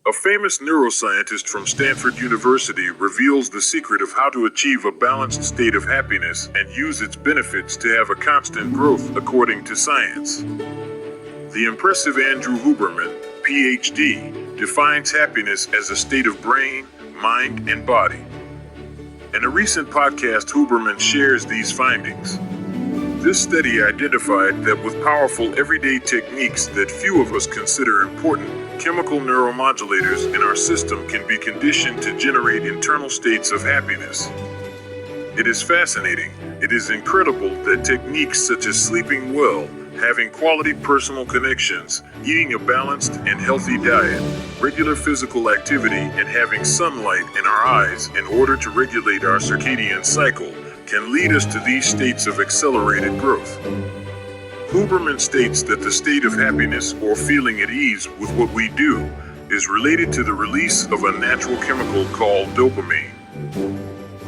A famous neuroscientist from Stanford University reveals the secret of how to achieve a balanced state of happiness and use its benefits to have a constant growth according to science. The impressive Andrew Huberman, PhD, defines happiness as a state of brain, mind, and body. In a recent podcast, Huberman shares these findings. This study identified that with powerful everyday techniques that few of us consider important, chemical neuromodulators in our system can be conditioned to generate internal states of happiness. It is fascinating. It is incredible that techniques such as sleeping well, having quality personal connections, eating a balanced and healthy diet, regular physical activity, and having sunlight in our eyes in order to regulate our circadian cycle can lead us to these states of accelerated growth. Huberman states that the state of happiness or feeling at ease with what we do is related to the release of a natural chemical called dopamine.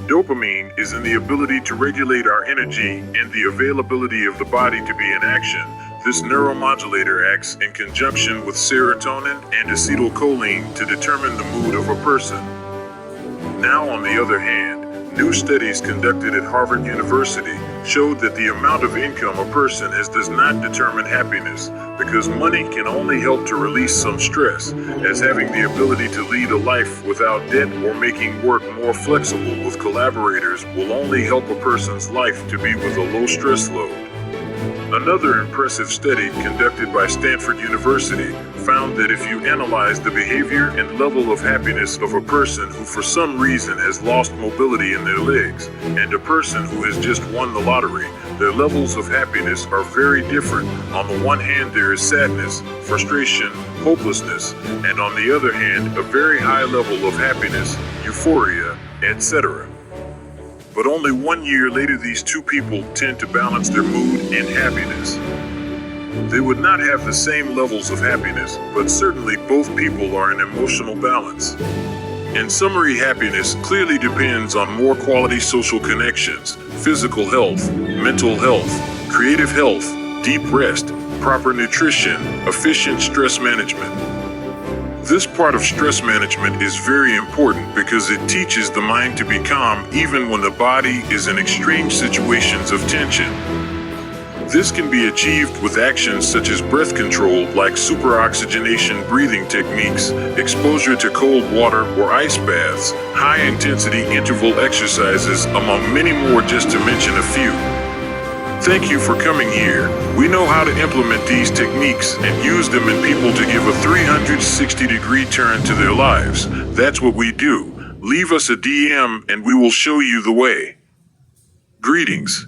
Dopamine is in the ability to regulate our energy and the availability of the body to be in action. This neuromodulator acts in conjunction with serotonin and acetylcholine to determine the mood of a person. Now, on the other hand, new studies conducted at Harvard University showed that the amount of income a person has does not determine happiness, because money can only help to release some stress, as having the ability to lead a life without debt or making work more flexible with collaborators will only help a person's life to be with a low stress load. Another impressive study conducted by Stanford University found that if you analyze the behavior and level of happiness of a person who for some reason has lost mobility in their legs and a person who has just won the lottery, their levels of happiness are very different. On the one hand, there is sadness, frustration, hopelessness, and on the other hand, a very high level of happiness, euphoria, etc. But only 1 year later, these two people tend to balance their mood and happiness. They would not have the same levels of happiness, but certainly both people are in emotional balance. In summary, happiness clearly depends on more quality social connections, physical health, mental health, creative health, deep rest, proper nutrition, efficient stress management. This part of stress management is very important because it teaches the mind to be calm even when the body is in extreme situations of tension. This can be achieved with actions such as breath control like superoxygenation breathing techniques, exposure to cold water or ice baths, high-intensity interval exercises, among many more, just to mention a few. Thank you for coming here. We know how to implement these techniques and use them in people to give a 360-degree turn to their lives. That's what we do. Leave us a DM and we will show you the way. Greetings.